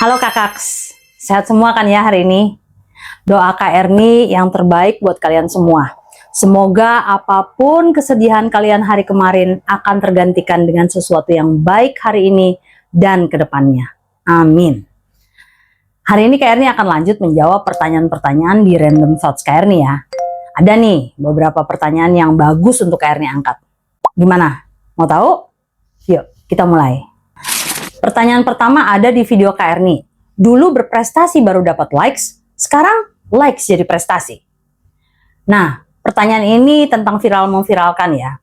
Halo kakaks, sehat semua kan ya hari ini? Doa Kak Erni yang terbaik buat kalian semua. Semoga apapun kesedihan kalian hari kemarin akan tergantikan dengan sesuatu yang baik hari ini dan kedepannya. Amin. Hari ini Kak Erni akan lanjut menjawab pertanyaan-pertanyaan di Random Thoughts Kak Erni ya. Ada nih beberapa pertanyaan yang bagus untuk Kak Erni angkat. Gimana? Mau tahu? Yuk kita mulai. Pertanyaan pertama ada di video Kak Erni. Dulu berprestasi baru dapat likes, sekarang likes jadi prestasi. Nah, pertanyaan ini tentang viral memviralkan ya.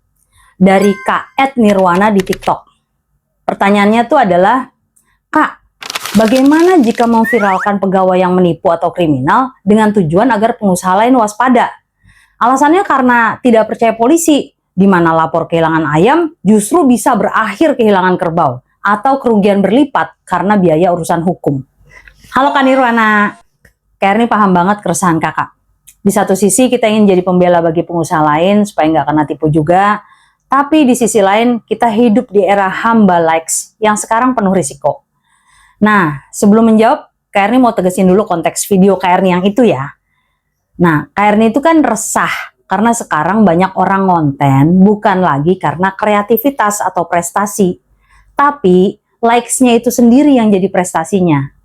Dari Kak @nirwana di TikTok. Pertanyaannya tuh adalah, Kak, bagaimana jika memviralkan pegawai yang menipu atau kriminal dengan tujuan agar pengusaha lain waspada? Alasannya karena tidak percaya polisi, di mana lapor kehilangan ayam justru bisa berakhir kehilangan kerbau atau kerugian berlipat karena biaya urusan hukum. Halo Kak Nirwana, Kak Erni paham banget keresahan kakak. Di satu sisi kita ingin jadi pembela bagi pengusaha lain supaya nggak kena tipu juga, tapi di sisi lain kita hidup di era hamba likes yang sekarang penuh risiko. Nah, sebelum menjawab, Kak Erni mau tegesin dulu konteks video Kak Erni yang itu ya. Nah, Kak Erni itu kan resah karena sekarang banyak orang konten bukan lagi karena kreativitas atau prestasi, tapi likes-nya itu sendiri yang jadi prestasinya.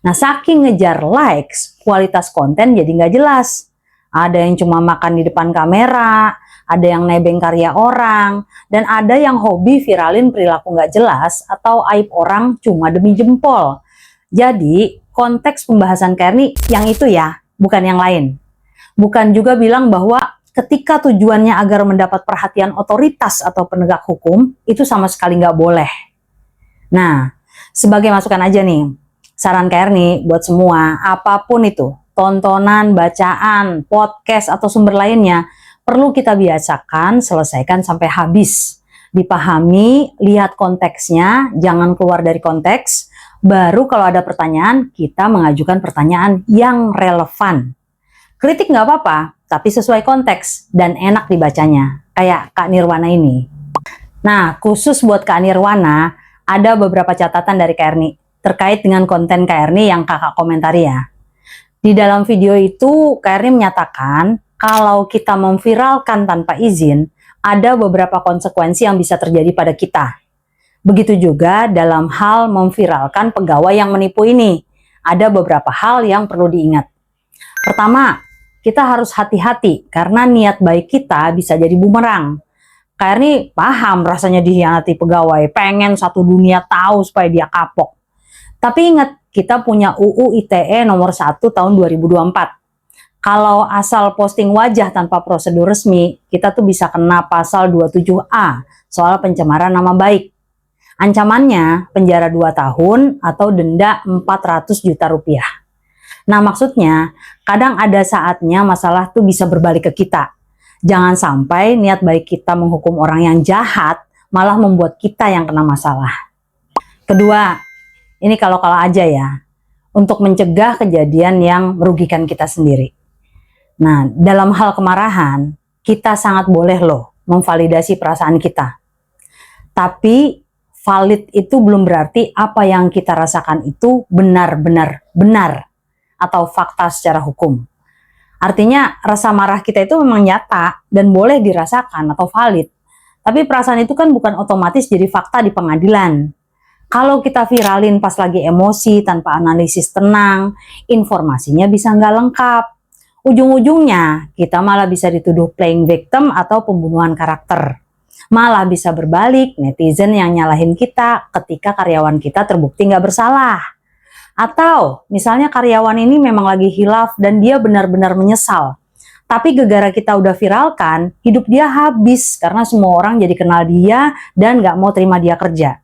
Nah, saking ngejar likes, kualitas konten jadi nggak jelas. Ada yang cuma makan di depan kamera, ada yang nebeng karya orang, dan ada yang hobi viralin perilaku nggak jelas atau aib orang cuma demi jempol. Jadi, konteks pembahasan Kerni yang itu ya, bukan yang lain. Bukan juga bilang bahwa ketika tujuannya agar mendapat perhatian otoritas atau penegak hukum, itu sama sekali nggak boleh. Nah, sebagai masukan aja nih, saran Kak Erni buat semua, apapun itu, tontonan, bacaan, podcast, atau sumber lainnya, perlu kita biasakan, selesaikan sampai habis. Dipahami, lihat konteksnya, jangan keluar dari konteks, baru kalau ada pertanyaan, kita mengajukan pertanyaan yang relevan. Kritik nggak apa-apa, tapi sesuai konteks dan enak dibacanya, kayak Kak Nirwana ini. Nah, khusus buat Kak Nirwana, ada beberapa catatan dari Kak Erni terkait dengan konten Kak Erni yang kakak komentari ya. Di dalam video itu Kak Erni menyatakan kalau kita memviralkan tanpa izin, ada beberapa konsekuensi yang bisa terjadi pada kita. Begitu juga dalam hal memviralkan pegawai yang menipu ini, ada beberapa hal yang perlu diingat. Pertama, kita harus hati-hati karena niat baik kita bisa jadi bumerang. Kak Erni paham rasanya dikhianati pegawai, pengen satu dunia tahu supaya dia kapok. Tapi ingat, kita punya UU ITE nomor 1 tahun 2024. Kalau asal posting wajah tanpa prosedur resmi, kita tuh bisa kena pasal 27A soal pencemaran nama baik. Ancamannya penjara 2 tahun atau denda 400 juta rupiah. Nah maksudnya, kadang ada saatnya masalah tuh bisa berbalik ke kita. Jangan sampai niat baik kita menghukum orang yang jahat malah membuat kita yang kena masalah. Kedua, ini kalau-kalau aja ya, untuk mencegah kejadian yang merugikan kita sendiri. Nah, dalam hal kemarahan, kita sangat boleh loh memvalidasi perasaan kita. Tapi valid itu belum berarti apa yang kita rasakan itu benar-benar benar atau fakta secara hukum. Artinya rasa marah kita itu memang nyata dan boleh dirasakan atau valid. Tapi perasaan itu kan bukan otomatis jadi fakta di pengadilan. Kalau kita viralin pas lagi emosi tanpa analisis tenang, informasinya bisa nggak lengkap. Ujung-ujungnya kita malah bisa dituduh playing victim atau pembunuhan karakter. Malah bisa berbalik netizen yang nyalahin kita ketika karyawan kita terbukti nggak bersalah. Atau misalnya karyawan ini memang lagi hilaf dan dia benar-benar menyesal. Tapi gegara kita udah viralkan, hidup dia habis karena semua orang jadi kenal dia dan nggak mau terima dia kerja.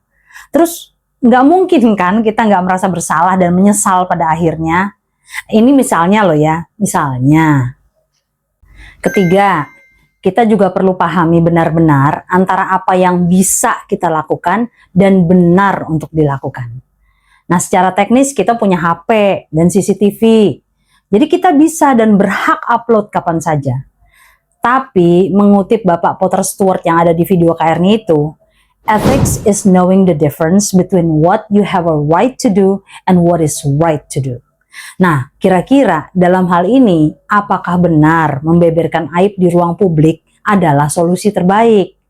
Terus nggak mungkin kan kita nggak merasa bersalah dan menyesal pada akhirnya. Ini misalnya loh ya, misalnya. Ketiga, kita juga perlu pahami benar-benar antara apa yang bisa kita lakukan dan benar untuk dilakukan. Nah, secara teknis kita punya HP dan CCTV. Jadi kita bisa dan berhak upload kapan saja. Tapi mengutip Bapak Potter Stewart yang ada di video Kak Erni itu, Ethics is knowing the difference between what you have a right to do and what is right to do. Nah, kira-kira dalam hal ini, apakah benar membeberkan aib di ruang publik adalah solusi terbaik?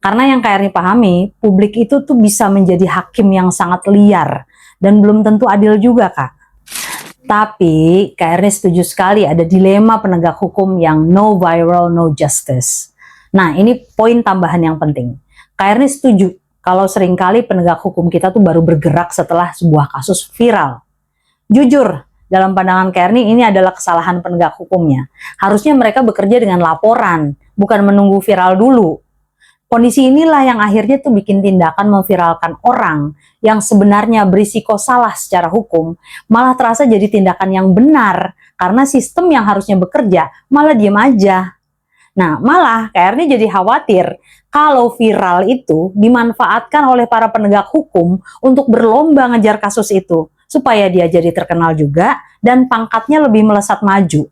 Karena yang Kak Erni pahami, publik itu tuh bisa menjadi hakim yang sangat liar dan belum tentu adil juga, Kak. Tapi Kak Erni setuju sekali ada dilema penegak hukum yang no viral, no justice. Nah, ini poin tambahan yang penting. Kak Erni setuju kalau seringkali penegak hukum kita tuh baru bergerak setelah sebuah kasus viral. Jujur, dalam pandangan Kak Erni ini adalah kesalahan penegak hukumnya. Harusnya mereka bekerja dengan laporan, bukan menunggu viral dulu. Kondisi inilah yang akhirnya tuh bikin tindakan memviralkan orang yang sebenarnya berisiko salah secara hukum malah terasa jadi tindakan yang benar karena sistem yang harusnya bekerja malah diem aja. Nah, malah Kak Erni jadi khawatir kalau viral itu dimanfaatkan oleh para penegak hukum untuk berlomba ngejar kasus itu supaya dia jadi terkenal juga dan pangkatnya lebih melesat maju.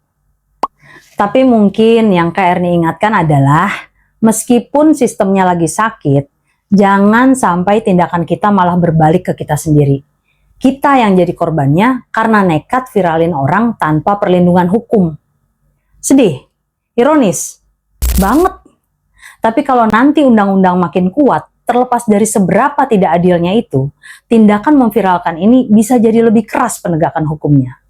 Tapi mungkin yang Kak Erni ingatkan adalah meskipun sistemnya lagi sakit, jangan sampai tindakan kita malah berbalik ke kita sendiri. Kita yang jadi korbannya karena nekat viralin orang tanpa perlindungan hukum. Sedih, ironis, banget. Tapi kalau nanti undang-undang makin kuat, terlepas dari seberapa tidak adilnya itu, tindakan memviralkan ini bisa jadi lebih keras penegakan hukumnya.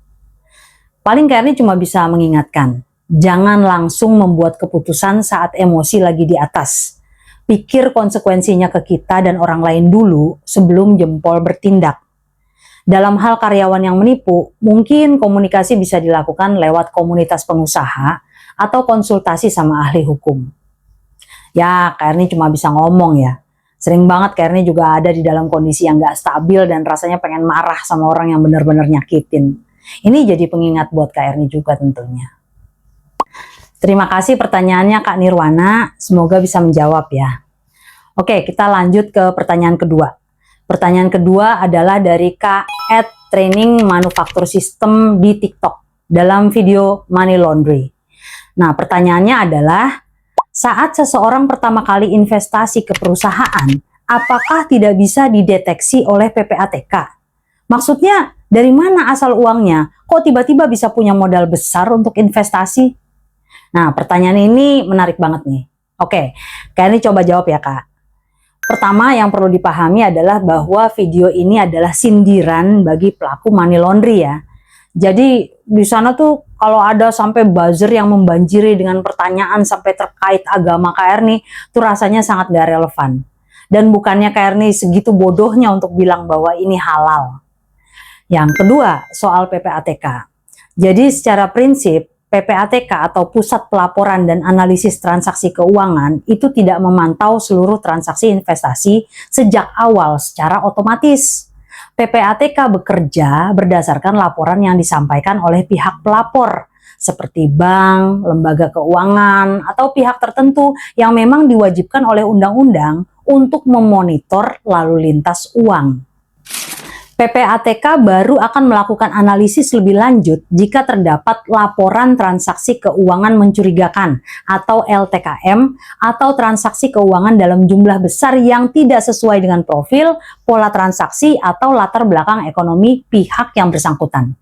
Paling Kak Erni cuma bisa mengingatkan, jangan langsung membuat keputusan saat emosi lagi di atas. Pikir konsekuensinya ke kita dan orang lain dulu sebelum jempol bertindak. Dalam hal karyawan yang menipu, mungkin komunikasi bisa dilakukan lewat komunitas pengusaha atau konsultasi sama ahli hukum. Ya, Kak Erni cuma bisa ngomong ya. Sering banget Kak Erni juga ada di dalam kondisi yang gak stabil dan rasanya pengen marah sama orang yang benar-benar nyakitin. Ini jadi pengingat buat Kak Erni juga tentunya. Terima kasih pertanyaannya Kak Nirwana, semoga bisa menjawab ya. Oke, kita lanjut ke pertanyaan kedua. Pertanyaan kedua adalah dari Kak @training manufaktur sistem di TikTok dalam video money laundry. Nah, pertanyaannya adalah, saat seseorang pertama kali investasi ke perusahaan, apakah tidak bisa dideteksi oleh PPATK? Maksudnya, dari mana asal uangnya? Kok tiba-tiba bisa punya modal besar untuk investasi? Nah, pertanyaan ini menarik banget nih. Oke, Kak Erni coba jawab ya, Kak. Pertama yang perlu dipahami adalah bahwa video ini adalah sindiran bagi pelaku money laundry ya. Jadi di sana tuh kalau ada sampai buzzer yang membanjiri dengan pertanyaan sampai terkait agama Kak Erni, tuh rasanya sangat gak relevan. Dan bukannya Kak Erni segitu bodohnya untuk bilang bahwa ini halal. Yang kedua, soal PPATK. Jadi secara prinsip, PPATK atau Pusat Pelaporan dan Analisis Transaksi Keuangan itu tidak memantau seluruh transaksi investasi sejak awal secara otomatis. PPATK bekerja berdasarkan laporan yang disampaikan oleh pihak pelapor, seperti bank, lembaga keuangan, atau pihak tertentu yang memang diwajibkan oleh undang-undang untuk memonitor lalu lintas uang. PPATK baru akan melakukan analisis lebih lanjut jika terdapat laporan transaksi keuangan mencurigakan atau LTKM atau transaksi keuangan dalam jumlah besar yang tidak sesuai dengan profil, pola transaksi, atau latar belakang ekonomi pihak yang bersangkutan.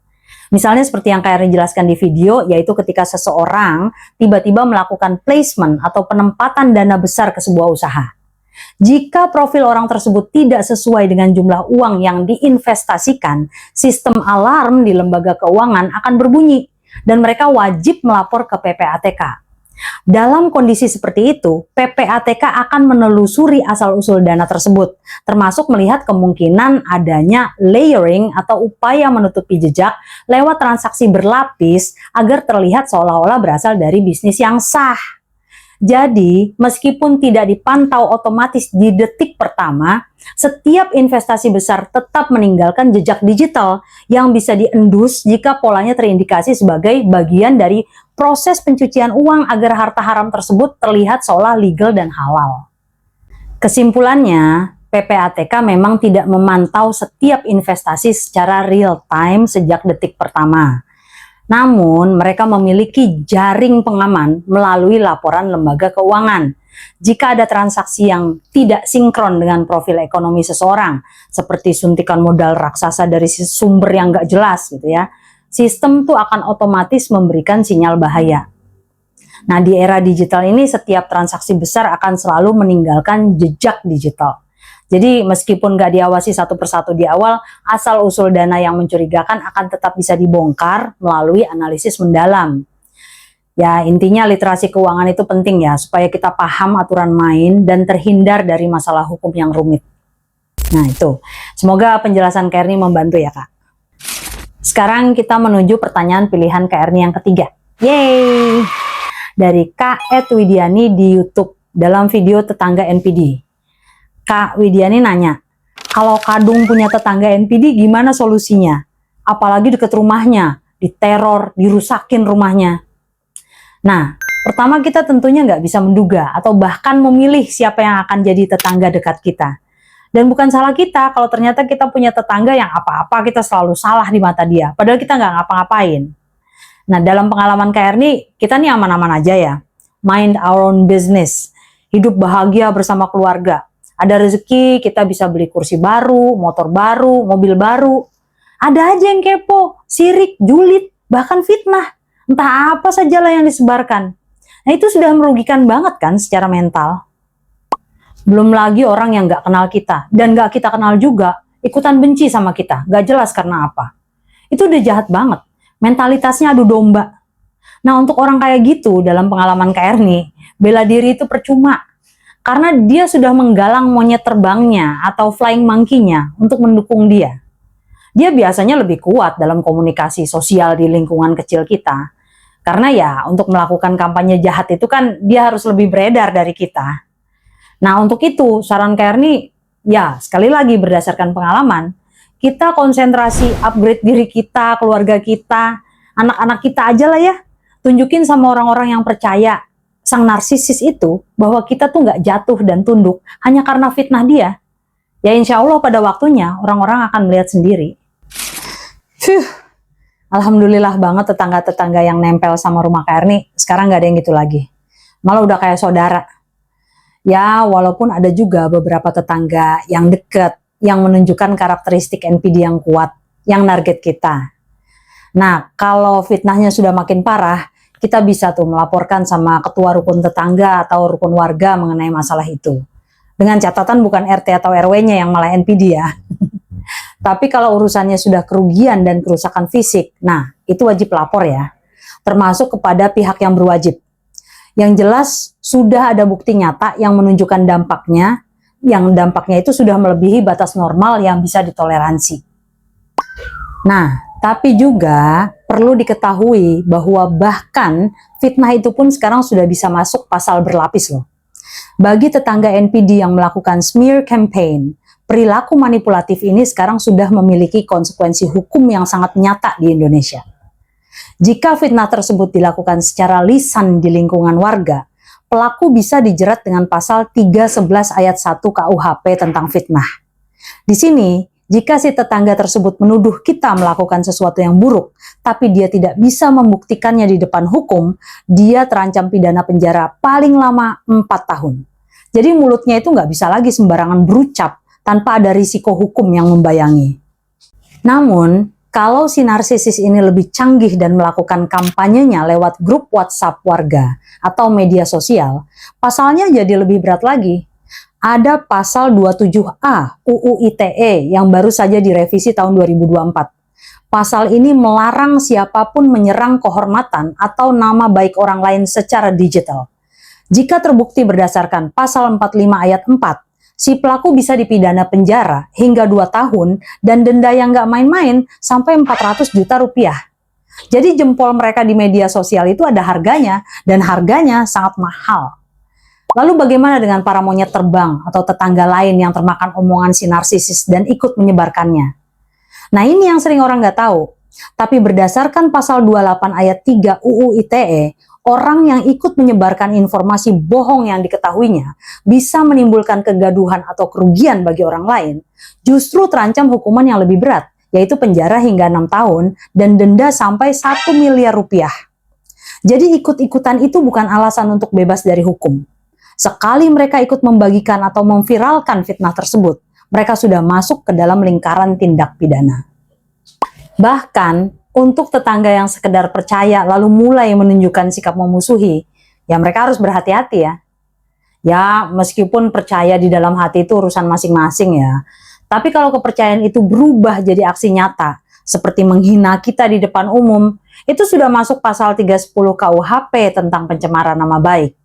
Misalnya seperti yang Kak Erni jelaskan di video, yaitu ketika seseorang tiba-tiba melakukan placement atau penempatan dana besar ke sebuah usaha. Jika profil orang tersebut tidak sesuai dengan jumlah uang yang diinvestasikan, sistem alarm di lembaga keuangan akan berbunyi dan mereka wajib melapor ke PPATK. Dalam kondisi seperti itu, PPATK akan menelusuri asal-usul dana tersebut, termasuk melihat kemungkinan adanya layering atau upaya menutupi jejak lewat transaksi berlapis agar terlihat seolah-olah berasal dari bisnis yang sah. Jadi, meskipun tidak dipantau otomatis di detik pertama, setiap investasi besar tetap meninggalkan jejak digital yang bisa diendus jika polanya terindikasi sebagai bagian dari proses pencucian uang agar harta haram tersebut terlihat seolah legal dan halal. Kesimpulannya, PPATK memang tidak memantau setiap investasi secara real time sejak detik pertama. Namun, mereka memiliki jaring pengaman melalui laporan lembaga keuangan Jika ada transaksi yang tidak sinkron dengan profil ekonomi seseorang, seperti suntikan modal raksasa dari sumber yang nggak jelas gitu ya, sistem tuh akan otomatis memberikan sinyal bahaya. Nah, di era digital ini setiap transaksi besar akan selalu meninggalkan jejak digital. Jadi meskipun nggak diawasi satu persatu di awal, asal-usul dana yang mencurigakan akan tetap bisa dibongkar melalui analisis mendalam. Ya, intinya literasi keuangan itu penting ya, supaya kita paham aturan main dan terhindar dari masalah hukum yang rumit. Nah itu, semoga penjelasan Kak Erni membantu ya Kak. Sekarang kita menuju pertanyaan pilihan Kak Erni yang ketiga. Yeay! Dari Kak Widiani di YouTube dalam video tetangga NPD. Kak Widiani nanya, kalau Kadung punya tetangga NPD gimana solusinya? Apalagi deket rumahnya, diteror, dirusakin rumahnya. Nah, pertama kita tentunya nggak bisa menduga atau bahkan memilih siapa yang akan jadi tetangga dekat kita. Dan bukan salah kita kalau ternyata kita punya tetangga yang apa-apa kita selalu salah di mata dia, padahal kita nggak ngapa-ngapain. Nah, dalam pengalaman Kak Erni, kita nih aman-aman aja ya. Mind our own business, hidup bahagia bersama keluarga. Ada rezeki, kita bisa beli kursi baru, motor baru, mobil baru. Ada aja yang kepo, sirik, julid, bahkan fitnah. Entah apa sajalah yang disebarkan. Nah itu sudah merugikan banget kan secara mental. Belum lagi orang yang gak kenal kita, dan gak kita kenal juga, ikutan benci sama kita, gak jelas karena apa. Itu udah jahat banget, mentalitasnya adu domba. Nah untuk orang kayak gitu, dalam pengalaman Kak Erni, bela diri itu percuma. Karena dia sudah menggalang monyet terbangnya atau flying monkey-nya untuk mendukung dia. Dia biasanya lebih kuat dalam komunikasi sosial di lingkungan kecil kita. Karena ya untuk melakukan kampanye jahat itu kan dia harus lebih beredar dari kita. Nah untuk itu saran Kak Erni, ya sekali lagi berdasarkan pengalaman, kita konsentrasi upgrade diri kita, keluarga kita, anak-anak kita aja lah ya. Tunjukin sama orang-orang yang percaya sang narsisis itu bahwa kita tuh nggak jatuh dan tunduk hanya karena fitnah dia. Ya insya Allah pada waktunya orang-orang akan melihat sendiri. Alhamdulillah banget tetangga-tetangga yang nempel sama rumah Kak Erni sekarang nggak ada yang gitu lagi. Malah udah kayak saudara. Ya walaupun ada juga beberapa tetangga yang deket yang menunjukkan karakteristik NPD yang kuat, yang target kita. Nah kalau fitnahnya sudah makin parah, kita bisa tuh melaporkan sama ketua rukun tetangga atau rukun warga mengenai masalah itu. Dengan catatan bukan RT atau RW-nya yang malah NPD ya. Tapi kalau urusannya sudah kerugian dan kerusakan fisik, nah itu wajib lapor ya. Termasuk kepada pihak yang berwajib. Yang jelas sudah ada bukti nyata yang menunjukkan dampaknya, yang dampaknya itu sudah melebihi batas normal yang bisa ditoleransi. Nah, tapi juga perlu diketahui bahwa bahkan fitnah itu pun sekarang sudah bisa masuk pasal berlapis loh. Bagi tetangga NPD yang melakukan smear campaign, perilaku manipulatif ini sekarang sudah memiliki konsekuensi hukum yang sangat nyata di Indonesia. Jika fitnah tersebut dilakukan secara lisan di lingkungan warga, pelaku bisa dijerat dengan pasal 311 ayat 1 KUHP tentang fitnah. Di sini, jika si tetangga tersebut menuduh kita melakukan sesuatu yang buruk, tapi dia tidak bisa membuktikannya di depan hukum, dia terancam pidana penjara paling lama 4 tahun. Jadi mulutnya itu nggak bisa lagi sembarangan berucap tanpa ada risiko hukum yang membayangi. Namun, kalau si narsisis ini lebih canggih dan melakukan kampanyenya lewat grup WhatsApp warga atau media sosial, pasalnya jadi lebih berat lagi. Ada pasal 27A UU ITE yang baru saja direvisi tahun 2024. Pasal ini melarang siapapun menyerang kehormatan atau nama baik orang lain secara digital. Jika terbukti berdasarkan pasal 45 ayat 4, si pelaku bisa dipidana penjara hingga 2 tahun dan denda yang nggak main-main sampai 400 juta rupiah. Jadi jempol mereka di media sosial itu ada harganya dan harganya sangat mahal. Lalu bagaimana dengan para monyet terbang atau tetangga lain yang termakan omongan si narsisis dan ikut menyebarkannya? Nah ini yang sering orang nggak tahu. Tapi berdasarkan pasal 28 ayat 3 UU ITE, orang yang ikut menyebarkan informasi bohong yang diketahuinya bisa menimbulkan kegaduhan atau kerugian bagi orang lain, justru terancam hukuman yang lebih berat, yaitu penjara hingga 6 tahun dan denda sampai 1 miliar rupiah. Jadi ikut-ikutan itu bukan alasan untuk bebas dari hukum. Sekali mereka ikut membagikan atau memviralkan fitnah tersebut, mereka sudah masuk ke dalam lingkaran tindak pidana. Bahkan, untuk tetangga yang sekedar percaya lalu mulai menunjukkan sikap memusuhi, ya mereka harus berhati-hati ya. Ya, meskipun percaya di dalam hati itu urusan masing-masing ya. Tapi kalau kepercayaan itu berubah jadi aksi nyata, seperti menghina kita di depan umum, itu sudah masuk pasal 310 KUHP tentang pencemaran nama baik.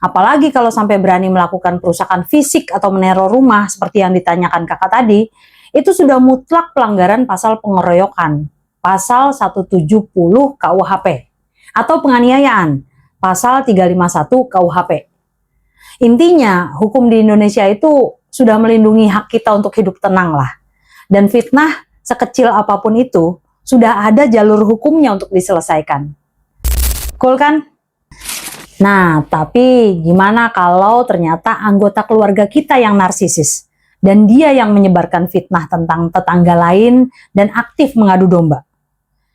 Apalagi kalau sampai berani melakukan perusakan fisik atau meneror rumah seperti yang ditanyakan kakak tadi, itu sudah mutlak pelanggaran pasal pengeroyokan, pasal 170 KUHP, atau penganiayaan, pasal 351 KUHP. Intinya, hukum di Indonesia itu sudah melindungi hak kita untuk hidup tenang lah. Dan fitnah sekecil apapun itu, sudah ada jalur hukumnya untuk diselesaikan. Cool kan? Nah, tapi gimana kalau ternyata anggota keluarga kita yang narsisis? Dan dia yang menyebarkan fitnah tentang tetangga lain dan aktif mengadu domba.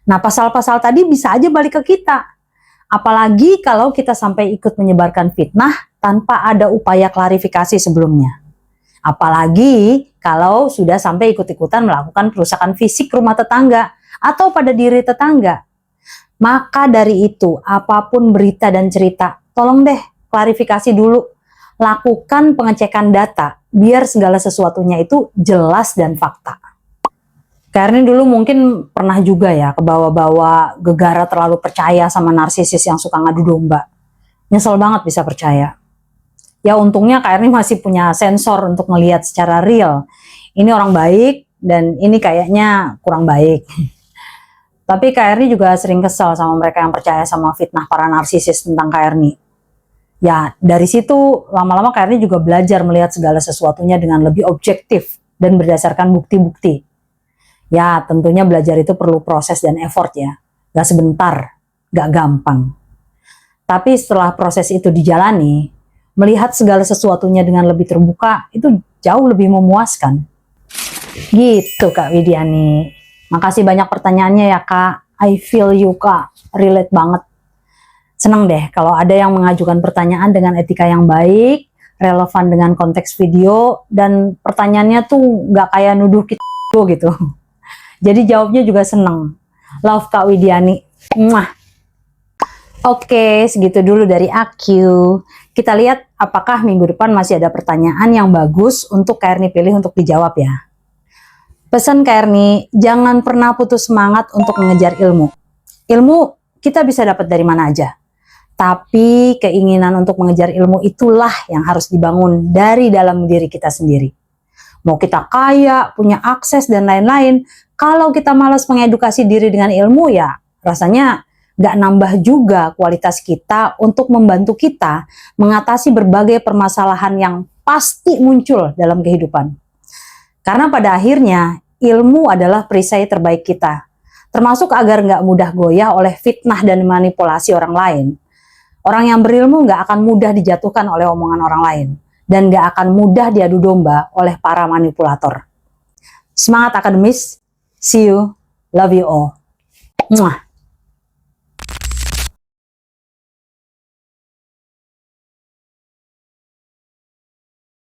Nah, pasal-pasal tadi bisa aja balik ke kita. Apalagi kalau kita sampai ikut menyebarkan fitnah tanpa ada upaya klarifikasi sebelumnya. Apalagi kalau sudah sampai ikut-ikutan melakukan perusakan fisik rumah tetangga atau pada diri tetangga. Maka dari itu, apapun berita dan cerita, tolong deh klarifikasi dulu. Lakukan pengecekan data, biar segala sesuatunya itu jelas dan fakta. Karena dulu mungkin pernah juga ya kebawa-bawa gegara terlalu percaya sama narsisis yang suka ngadu domba. Nyesel banget bisa percaya. Ya untungnya Kak Erni masih punya sensor untuk melihat secara real. Ini orang baik dan ini kayaknya kurang baik. Tapi Kak Erni juga sering kesel sama mereka yang percaya sama fitnah para narsisis tentang Kak Erni. Ya dari situ lama-lama Kak Erni juga belajar melihat segala sesuatunya dengan lebih objektif dan berdasarkan bukti-bukti. Ya tentunya belajar itu perlu proses dan effort ya. Gak sebentar, gak gampang. Tapi setelah proses itu dijalani, melihat segala sesuatunya dengan lebih terbuka, itu jauh lebih memuaskan. Gitu Kak Widiani. Makasih banyak pertanyaannya ya Kak. I feel you Kak, relate banget. Senang deh kalau ada yang mengajukan pertanyaan dengan etika yang baik, relevan dengan konteks video, dan pertanyaannya tuh gak kayak nuduh kita gitu. Jadi jawabnya juga seneng. Love Kak Widiani. Mwah. Oke, segitu dulu dari aku. Kita lihat apakah minggu depan masih ada pertanyaan yang bagus untuk Kak Erni pilih untuk dijawab ya. Pesan Kak Erni, jangan pernah putus semangat untuk mengejar ilmu. Ilmu kita bisa dapat dari mana aja. Tapi keinginan untuk mengejar ilmu itulah yang harus dibangun dari dalam diri kita sendiri. Mau kita kaya, punya akses dan lain-lain, kalau kita malas mengedukasi diri dengan ilmu ya rasanya gak nambah juga kualitas kita untuk membantu kita mengatasi berbagai permasalahan yang pasti muncul dalam kehidupan. Karena pada akhirnya ilmu adalah perisai terbaik kita, termasuk agar gak mudah goyah oleh fitnah dan manipulasi orang lain. Orang yang berilmu gak akan mudah dijatuhkan oleh omongan orang lain dan gak akan mudah diadu domba oleh para manipulator. Semangat akademis! See you. Love you all. Mwah.